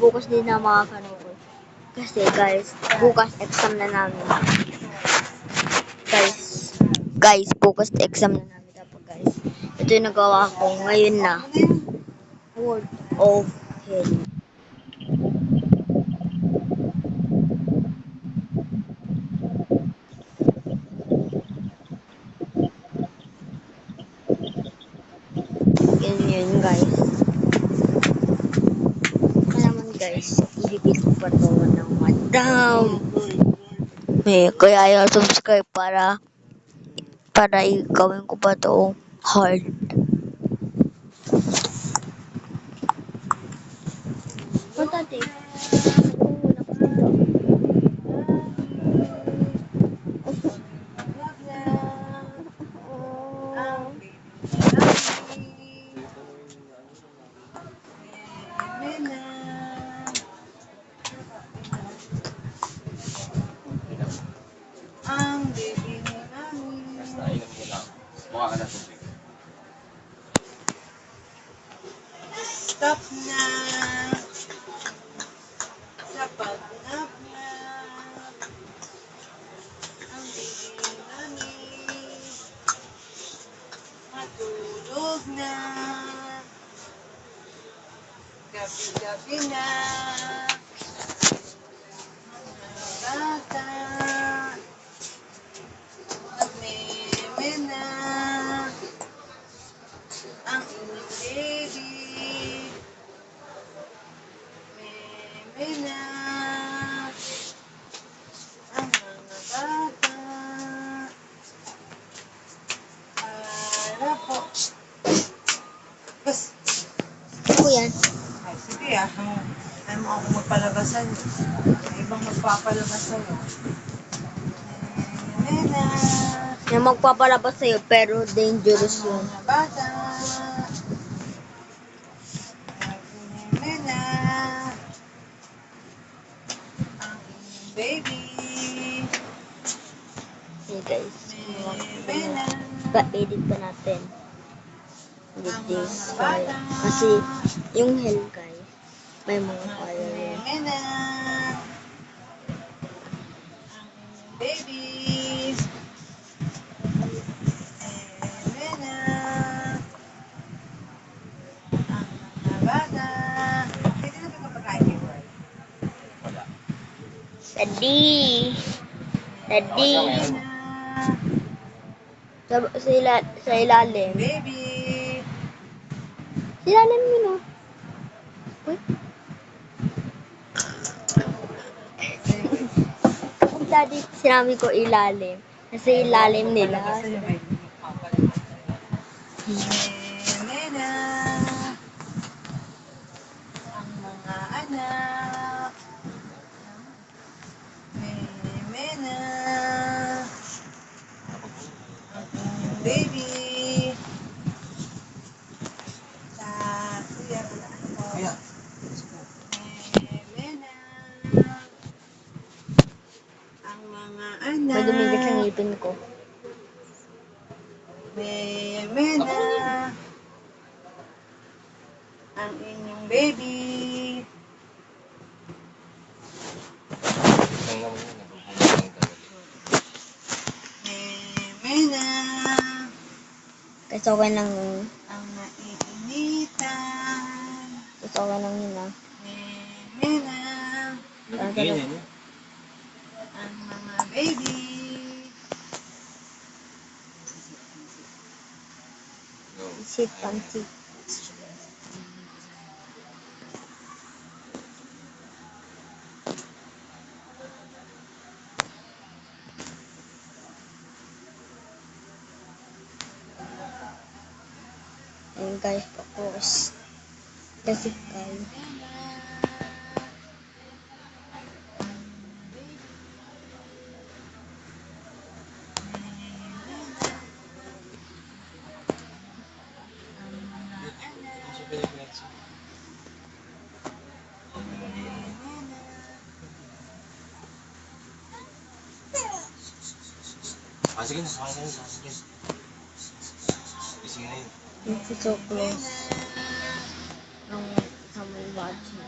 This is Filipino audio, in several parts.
bukas din na makakanood. Kasi guys, bukas exam na namin. Guys, bukas exam na namin dapat guys. Ito yung nagawa ko ngayon na. Word of Hell. Yun guys. Kaya naman guys, ibigay ko pa to ng madam. Kaya ayaw subscribe para gawin ko pa to hard. Puntate. Ang baby ni Mami. Basta inom mo lang. Mukha ka na tubig. Stop na. Sapat na. Ang baby ni Mami. Matulog na. Gabi-gabi na. Mga bata. Nagmeme na. Ang inyong baby. Meme na. Ang mga bata. Para po. Bas. Ano yan? Ay, sige ah. Ayaw mo ako magpalabasan. May ibang magpapalabas sa'yo. Meme na. Yung magpapalabas sa'yo pero dangerous yun. Mga bata. Meme na. Ang inyong baby. Hey guys, Meme na. pa-edit pa natin. With this fire. Kasi yung hell guys, may mga fire yun. Meme na. Ang inyong baby. Meme na. Ang mga bata. Hindi na pagkapagkain kay Roy. Wala. Daddy! Daddy! Meme na. Sa ilalim. Baby. Sa ilalim yun oh. Uy. Kung daddy, sinabi ko ilalim. Nasa ilalim nila. Meme na. Ang mga anak. Meme na. Ang inyong baby. Kuya, Kuya. Meme na. Ang mga anak. May dumigit sa ngipin ko. Meme na. Ang inyong baby. Isang naman yun. Nabubuhay lang talaga. Meme na. Kasi okay lang yun. Ang naiinitan. Kasi okay lang yun ah. Meme na. Parang Ganyan talaga. yun. Ang mga baby. Go. Sit, pansit. Ayun guys, tapos. Kasi guys. Ah, sige na. Sige na. Sige. Sige na yun. It's so close. Nung sa may watching.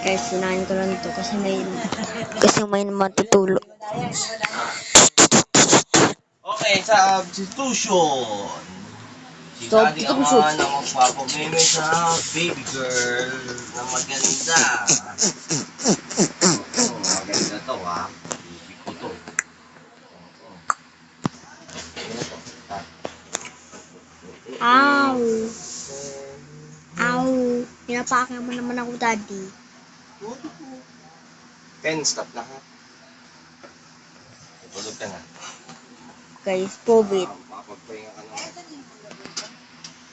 Eh, sinain ko lang to kasi may matutulo. Okay, substitution. Si Daddy Substitution. naman ang magpapameme sa baby girl na maganda. Maganda to ha. Ibig ko to. Ano to? Ow! Ow! Pinapakan mo naman ako, Daddy. Stop na ha. Tulog ka na. Guys, COVID. Makapagpahinga ka na.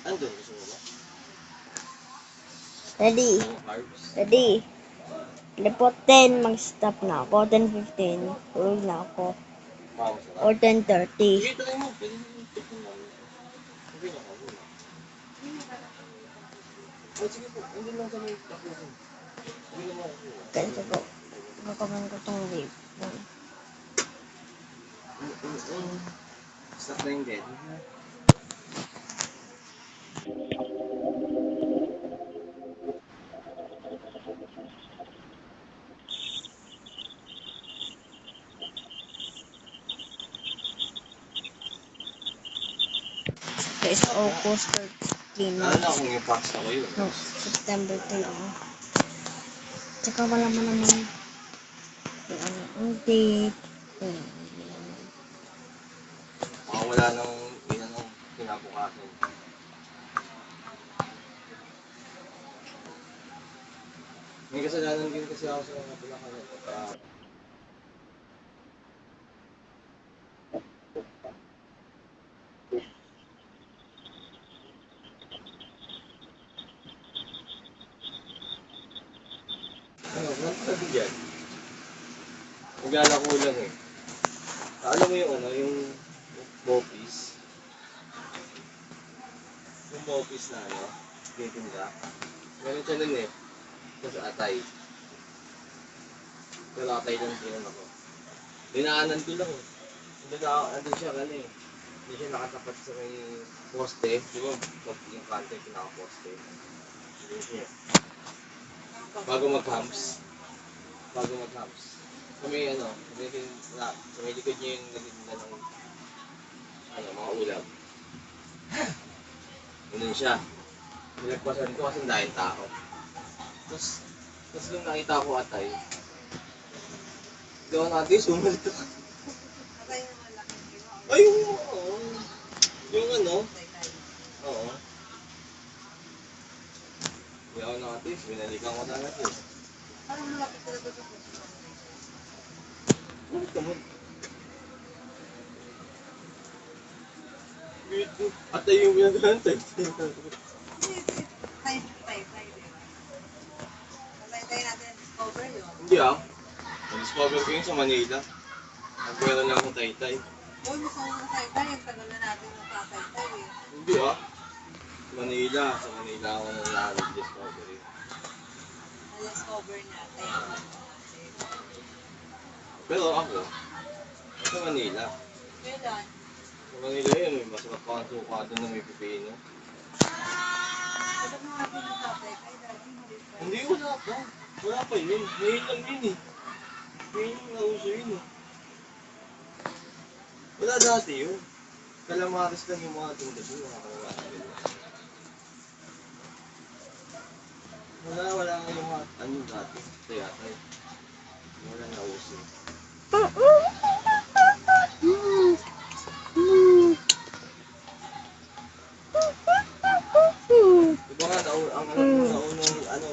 Andun, gusto mo ba? Ready? Carbs? Ready? Po 10, mag-stop na ako. 10:15. Tulog na ako. Masarap. Or 10:30. Sige, try mo. Pwede mo tignan namin. Okay na ka. Oh, sige po. Andun lang sa may tapusin. Hindi naman ako. Guys, ako. Gagawin ko tong wave. Stop na yung dead. Guys, August 13. Lalo na kung yung packs ako yun. No, September 3. Tsaka wala mo naman kung ano ang date. Wala nang inanong kinabukasan. May kasalanan din kasi ako sa mga pinaka ano, ano sabi dyan? Naglalako lang eh. Alam mo yung ano, yung bopis? Yung bopis na ano, titinda. Meron siya nun eh. Sa atay. Pero atay lang siya ako. Dinaanan ko lang eh. Andun siya ano eh. Hindi siya nakatapat sa may poste. Di ba, pag yung kante pinaka-poste. Hindi siya. Bago mag-hams. Sa may ano, sa may likod niya yung nagtitinda ng ano, mga ulam. Ganun siya. Nilagpasan ko kasi dahil tao. Tapos nung nakita ko atay, gawa natin, sumalit ako. Ay, oo. Yung ano, oo. Gawa natin, binalikan ko talaga eh. Parang malapit talaga sa puso. Bakit naman? Atay yung pinagantay. Tay, di ba? Patay natin discover yun. Hindi ah. Nag-discover ko yun sa Manila. Nagpera lang akong taytay. Uy, gusto mo ng tay-tay, ang tagal na natin magkatay-tay eh. Hindi ah. Sa Manila ako nang nag-discover yun. Na-discover natin. Pero ako, sa Manila. Kailan? Sa Manila yun, may masarap pa ang suka doon na may pipino. Kapag mga pinagkatay-tay, dati hindi pa. Hindi, wala pa. Wala pa yun. Ngayon lang yun eh. Ngayon yung nauso yun eh. Wala dati yun. Kalamaris lang yung mga tinda doon. Wala nga yung mga ano dati. Tayatay. Wala nauso. Diba nga, ang naunang ano,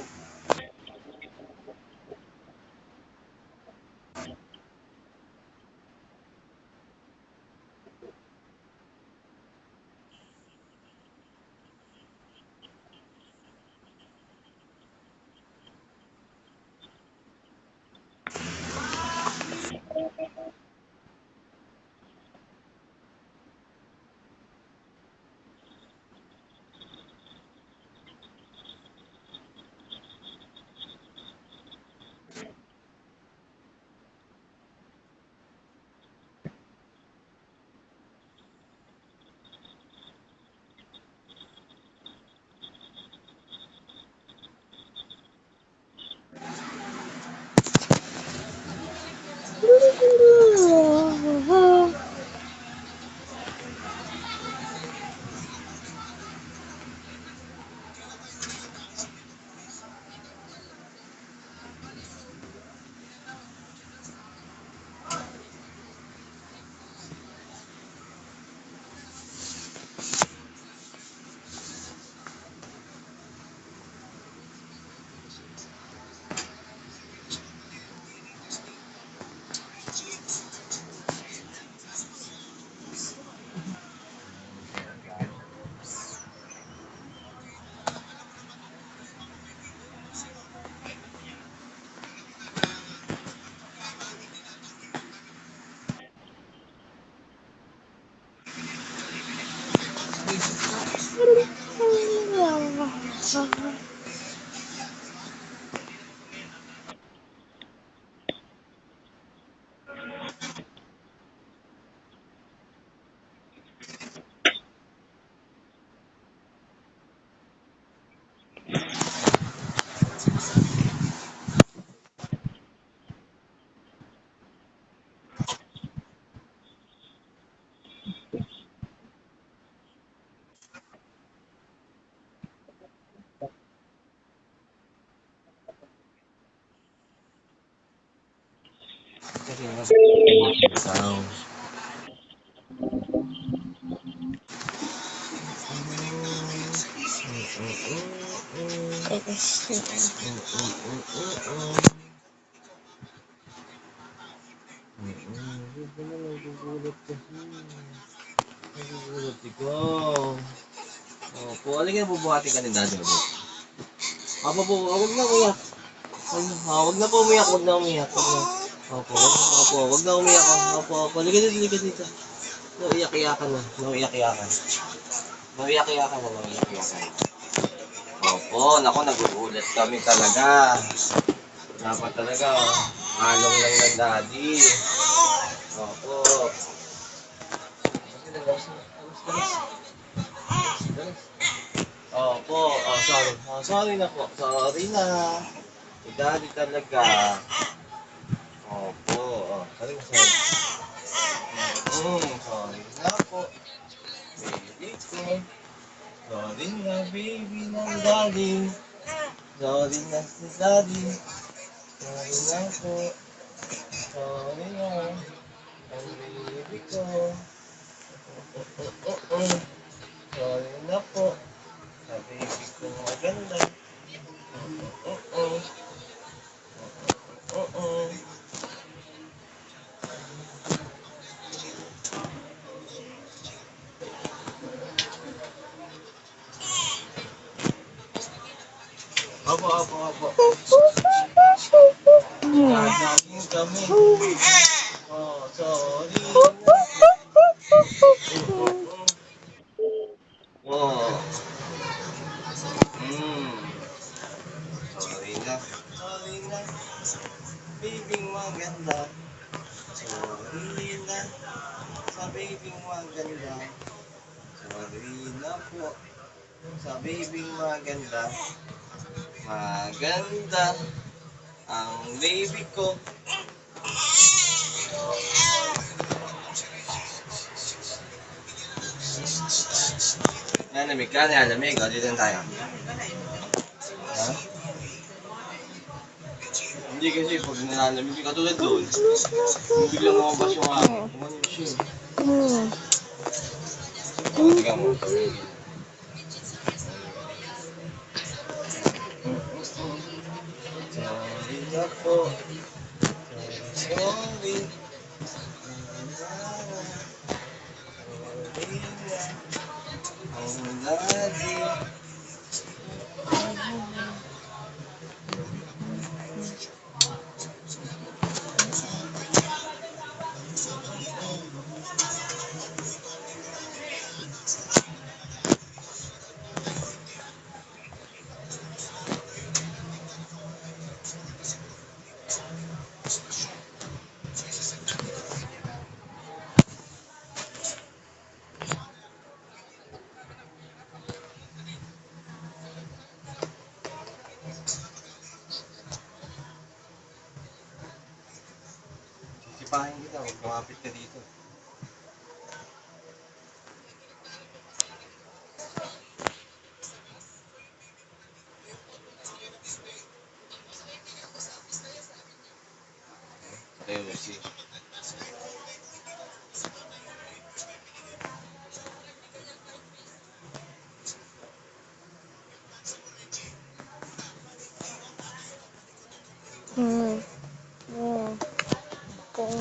Kasi mas sound. Nagugulat kasi. Nagugulat ikaw. Opo, alin ka bubuhatin ka ni Daddy ulit? Opo po, huwag na umiyak. Huwag na po umiyak, huwag na umiyak. Huwag na umiyak. Opo. Liga dito. No, iyak-iyakan na. No, iyak-iyakan. Opo, naku, nagugulat kami talaga. Dapat talaga, along lang ng Daddy. Opo. Opo, sorry. Sorry na po. Sorry na. Si Daddy talaga. Opo. Sorry. Sorry na po. Baby ko. Sorry na, baby ng Daddy. Sorry na si Daddy. Sorry na po. Sorry na. Ang baby ko. Sorry na po. Sa baby ko maganda. Uh-oh. Opo. Gagawin kami. Sorry na. Oh. Sorry na. Baby maganda. Sorry na. Sa baby maganda. Sorry na po. Sa baby maganda. Maganda. Ang baby ko. Nalamig ka? Nalamig? O, dito na tayo. Ha? Hindi kasi pag nalalamig, katulad doon, kung biglang lumabas yung hangin, kumanin siya. O, tignan mo. Sorry na po. Sorry. Ang lagi. Sipahin kita, huwag kumapit ka dito. Tayo, Lucy. Hmm. Hmm. Kung...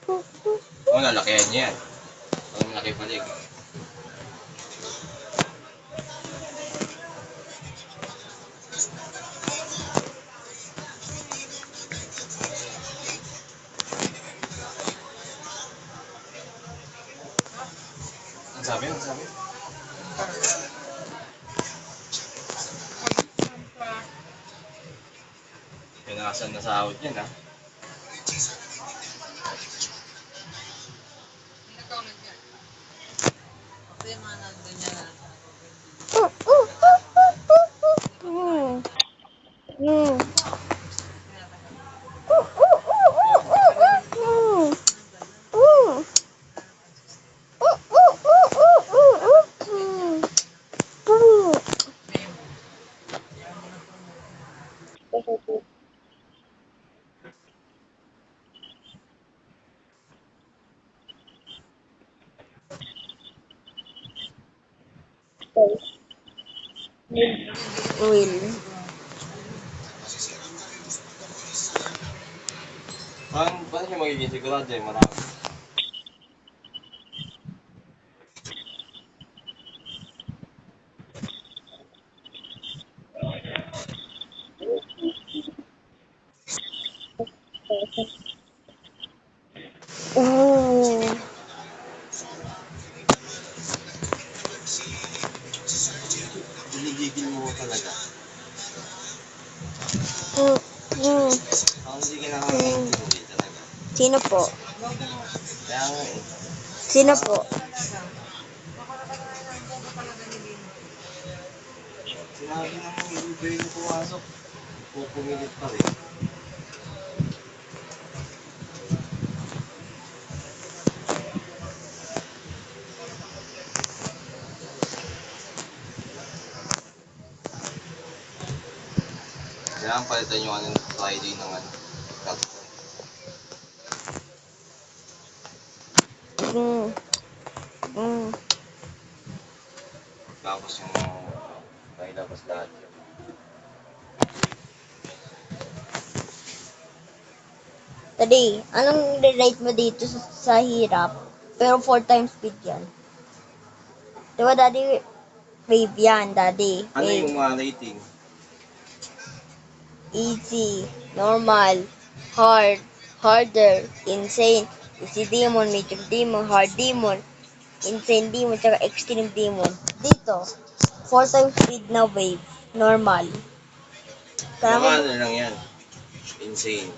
Oo, lalakihan niya yan. Pag malaki balik. Ang sabi? Pinasan na sahod yan, ha? Kasi yung mga nandun niya na. Hmm. Hmm. Will. Paano siya magiging sigurado eh? Marami. Oh. Ginigigil mo talaga. Hmm. Hmm. Ako hindi ka nakakaintindi talaga. Sino po? Kaya nga eh. Sino po? Sinabi ng Uber na pumasok. Pupumilit pa rin. Kailangan palitan yung ano, Friday ng ano. Capcom. Hmm. Hmm. Tapos yung nailabas lahat yun. Daddy, anong rate mo dito sa hirap? Pero 4 times speed yan. Diba, Daddy? Wave yan, Daddy. Ano Wave. yung mga rating? Easy, normal, hard, harder, insane, easy demon, medium demon, hard demon, insane demon, tsaka extreme demon. Dito, 4 times speed na wave, normal. Kaya Mga mo, ano lang yan. Insane.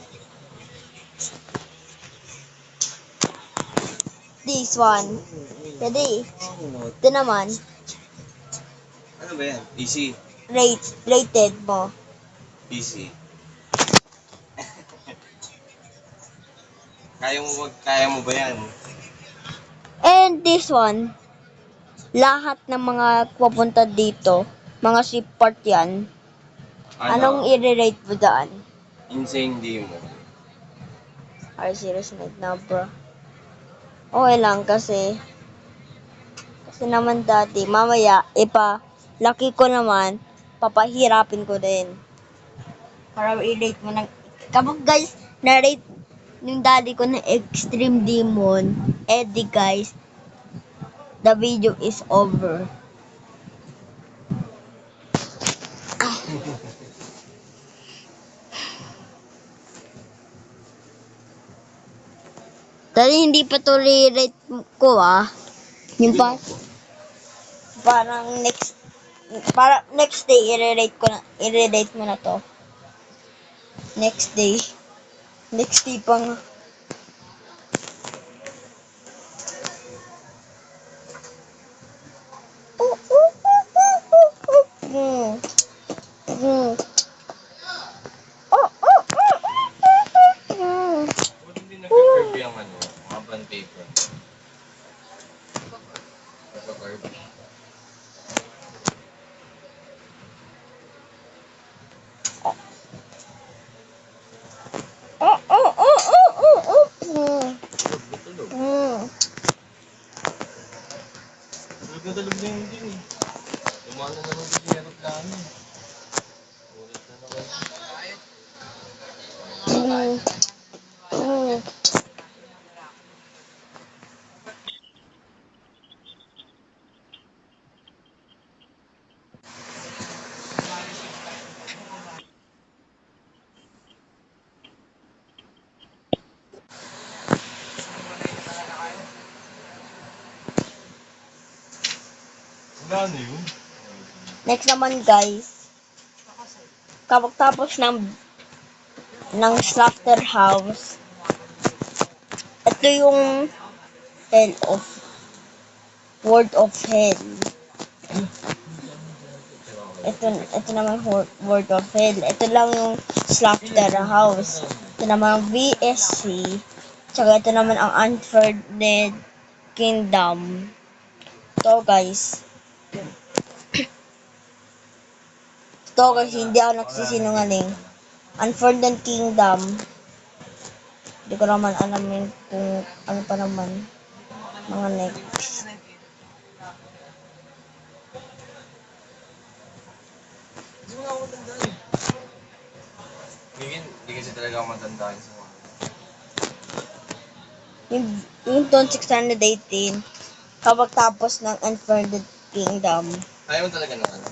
this one. Daddy, ito naman, Ano ba yan? Easy. rated mo. Easy. Kaya mo ba yan? And this one, lahat ng mga pupunta dito, mga ship part yan. Anong Ano? i-rate mo daan? Insane demon. Are you serious na bro? Okay lang kasi naman dati, mamaya, laki ko naman, papahirapin ko din. Para i-rate mo ng, kapag guys, na-rate yung daddy ko ng Extreme Demon, Eddie guys, the video is over. Dati hindi pa to re-rate ko yung parang next day i-rate mo na to. Next day pang mm. Mm. Mm. Mm. Wala na yun. Next naman guys, kapag tapos ng slaughterhouse, ito yung hell of word of hell. Ito naman word of hell. Ito lang yung slaughterhouse. Ito naman ang VSC. Tsaka ito naman ang Unfurled Kingdom. Ito guys. Ito guys, hindi ako nagsisinungaling. Unfurled Kingdom. Hindi ko naman alam yun kung ano pa naman. Mga next. Hindi mo na ako matandaan eh. Hindi kasi talaga ako matandaan sa mga. Yung Tone 618, kapag tapos ng Unfurled Kingdom. Ayaw mo talaga ng ano?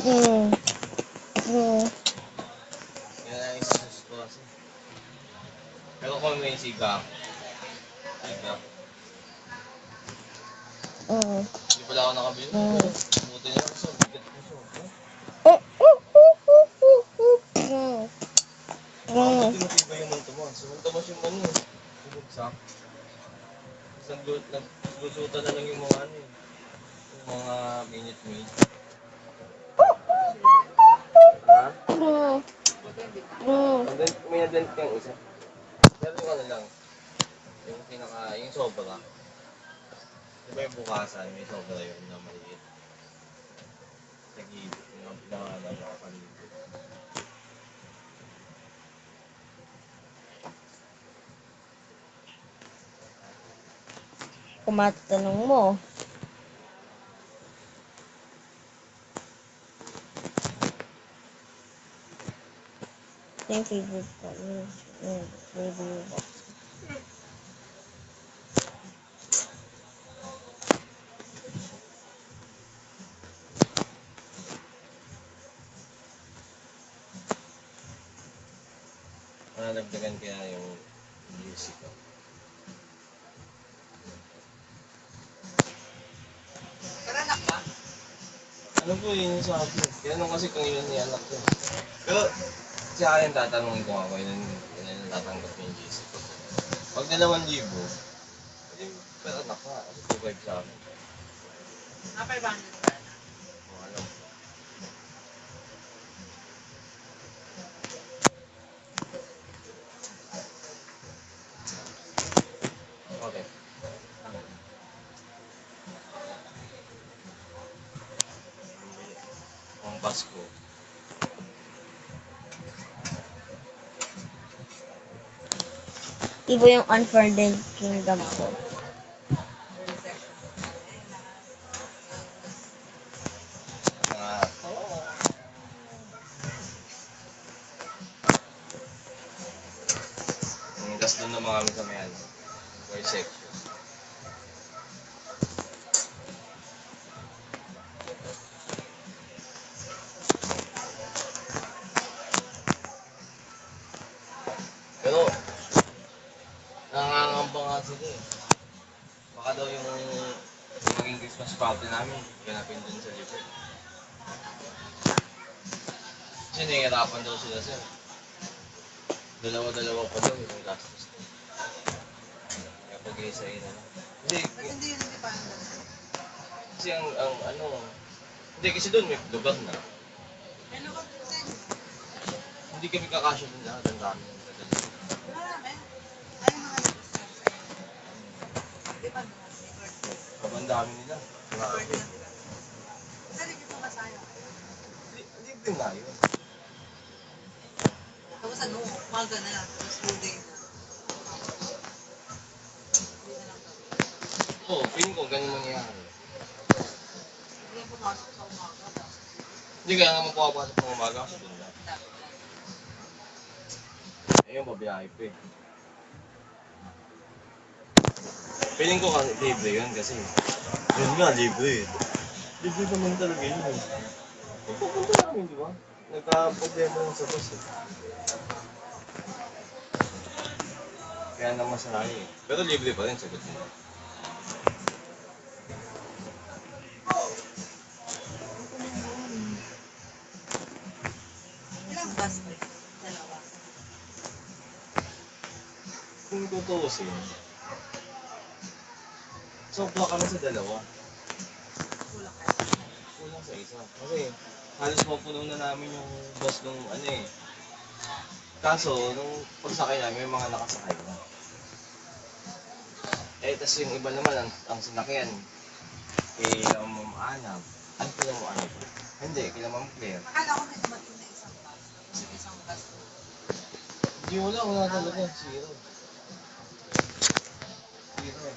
Hmm. Hmm. Yan ang isus ko kasi. Pero kung may siga, Hmm. hindi pala ako nakabili. Hmm. Buti na ako sa bigat ko siya. Hmm. Bakit matibay yung multo mo? So, multo mo yung ano eh. Bumagsak. Naglusutan na lang yung mga ano eh. Yung mga minute-minute. Ha? Hmm. Hmm. May na-dent kang isa. Pero yung ano lang, yung yung sobra. Di ba yung bukasan, may sobra yun na maliit. Sa gilid, yung pinaka-paligid. Kung matatanong mo, yung favorite ko, yung favorite ko. Nagdagan kaya yung music ko. Ano po yun yung sabi? Kaya nung kasi kung yun yung anak ko. Pero si akin tatanungin ko ako, yun yung tatanggap niya yung GC ko. Pag 2,000, hindi pero anak ka, kasi 2,500 sa akin. Kung ano. Okay. Ang Pasko. Iba yung Unfurled Kingdom ko. Mga, tas doon naman kami sa may ano, boy section. Pero, nangangamba nga sila eh. Baka daw yung maging Christmas party namin, ganapin dun sa libre. Kasi nahihirapan daw sila sir. Dalawa-dalawa pa daw yung gastos. Kaya pag-iisahin na lang. Kasi, Hindi yun hindi pa kasi ang ano, hindi kasi doon may lugar na. ano ka kasi Hindi kami kakasya dun lahat, ang dami ng dadali. marami. Ay, mga nag-start sa'yo. Di ba doon? May birthday. Ang dami nila. Birthday na sila. Kasi dito ba sa'yo? Hindi din nga yun. Tapos ano, umaga na lang. Tapos full day na. Hindi na lang kami. Oo, feeling ko ganun mangyayari. Hindi na pumasok sa umaga. Hindi kaya nga mapapasok ng umaga kasi doon lang. Dapat lang. Ngayon, babiyahe pa eh. Feeling ko kasi libre yun kasi. Yun nga, libre eh. Libre naman talaga yun eh. Pupunta namin, di ba? Nagka-problema lang sa bus eh. Kaya naman sa eh. Pero libre pa rin, sagot mo. Ilang bus ba? Dalawa. Kung tutuusin, sobra kami sa dalawa. Kulang kayo. Kulang sa isa. Kasi halos mapuno na namin yung bus nung ano eh. Kaso, nung pagsakay namin, may mga nakasakay na. Eh, tas yung iba naman, ang sinakyan, kila Ma'am Anab. Ano kila Ma'am Anab? Hindi, kila Ma'am Claire. Akala ko may dumating na isang bus. Tapos yung isang bus. Hindi, wala talaga. Zero. Zero.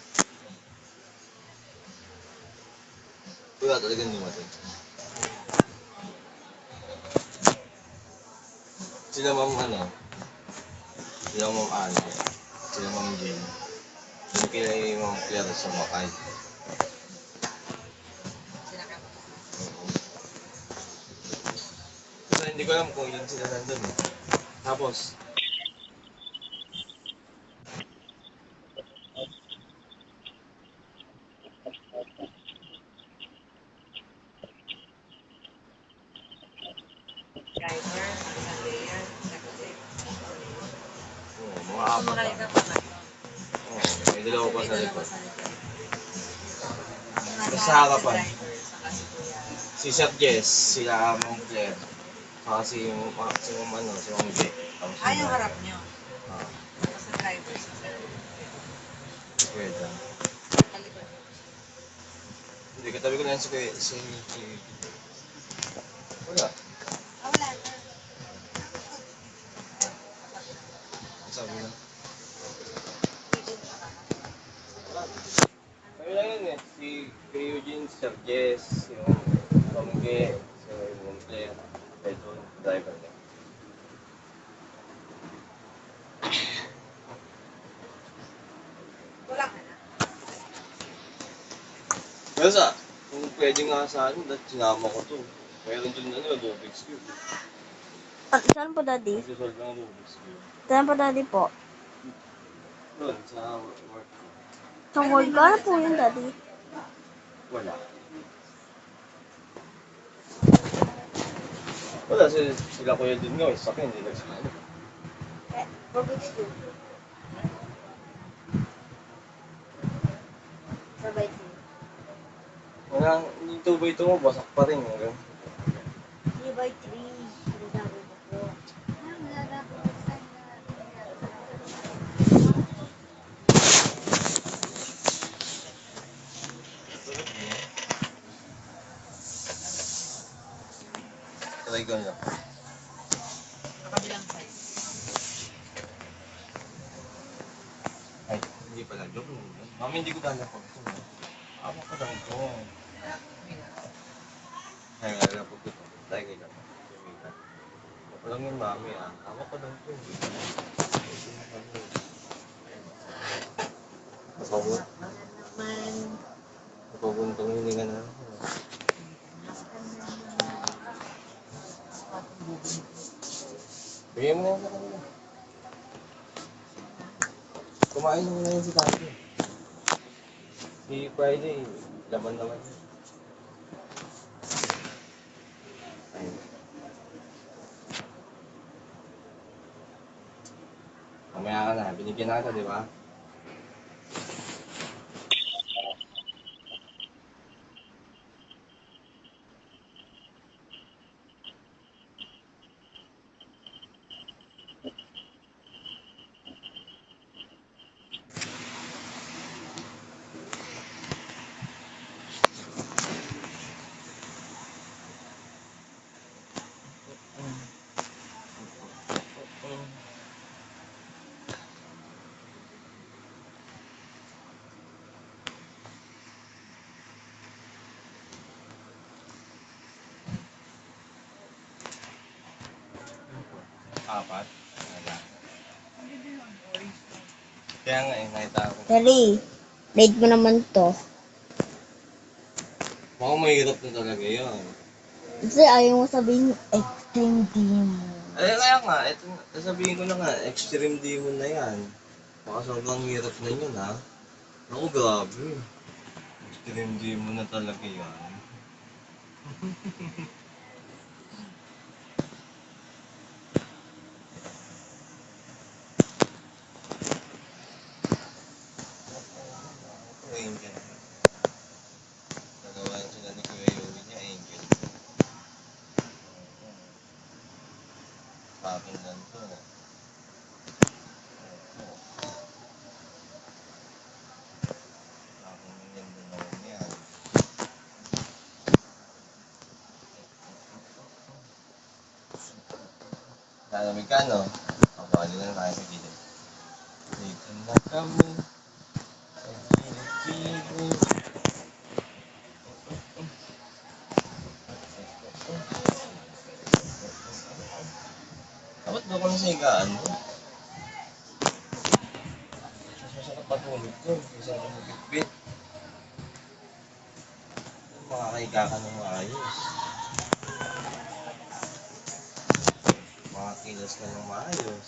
Wala talagang dumating. Sila Ma'am ano, sila Ma'am Anab, sila Ma'am Jane. Yung kila Ma'am Claire sumakay. Sinakyan mo. Kasi hindi ko alam kung yun sila nandun eh. Tapos, Driver, isang layer, nag-tip. mga apat Sumakay ah. ka pa na. May dalawa pa May sa dalawa likod. sa likod. Sa harapan. Si driver, saka si kuya. Si Chef Jess, sila Ma'am Claire, saka si Ma'am ano, si Ma'am Jay. Tapos Ah, yung harap nyo. Ah, Tapos sa driver, sa pwede. kalikod nyo. Hindi, katabi ko lang si... Wala. Ah, wala na. Sabi na. Kami lang yun eh. Si Eugene, si Chef Jess, yung Pamungge, si Ma'am Claire, ito, driver niya. Kulang ka na. Pero kung pwede nga sa akin, dahil sinama ko to. Meron dun ano, Rubik's Cube. Saan po, Daddy? Nagsisolve ng Rubik's Cube. Saan po, Daddy po? Doon, sa work ko. Sa world ko? Ano po yun, Daddy? Wala. Wala, sila kuya dun nga, isa hindi nagsama. Rubik's Cube. Sabay ko. Wala, yung 2x2 mo, basak pa rin. Hanggang. 3x3. Sinasabi ko po. Try ko lang. Kabilang side. Ay, hindi pala. Joke lang yun. Mami, hindi ko dala po. Ako ko lang ito. Kaya nga lang po ito. Try ko lang. Ako lang yun, mami ah. Ako ko lang ito. Napabun. Naman. Napabuntong hininga na ako. Bigyan mo na yan sa kanila. Kumain mo na yun si Tati. Si Friday, laban naman yun. Ayun. Mamaya ka na, binigyan na kita, di ba? Apat. Wala. Kaya nga eh, nakita ko. Dari, rate mo naman to. Mukhang mahirap na talaga yun. Kasi ayaw mo sabihin extreme demon. Ay, kaya nga, ito, sasabihin ko na nga, extreme demon na yan. Baka sobrang hirap na yun, ha? Ako, grabe. Extreme demon na talaga yan. Ito, angel. Nagawain sila ni Kuya Yowie niya, angel. Sa akin lang to. Sa akin lang yan din naman yan. Lalamig ka, no? Pabali lang tayo sa gilid. Dito na kami. Sa gilid-gilid. Dapat doon ko na sa higaan mo. Mas masarap matulog ko. Kasi ako magbitbit. Makakahiga ka ng maayos. Makakilos ka ng maayos.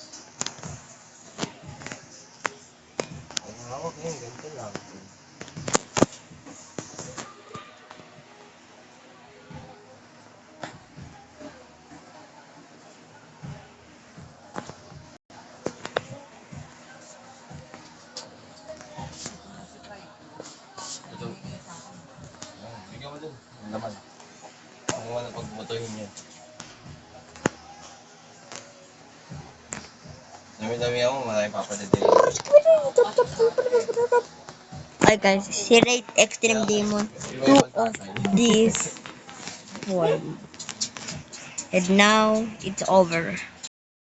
Ano ako ngayon, ganito lang. Ito. Bigyan mo dun. Ang laman. Ang naman na pagbutohin yan. Dami-dami ako, marami papadadali. Hi guys, si Rate Extreme Demon 2 of this one. And now, it's over.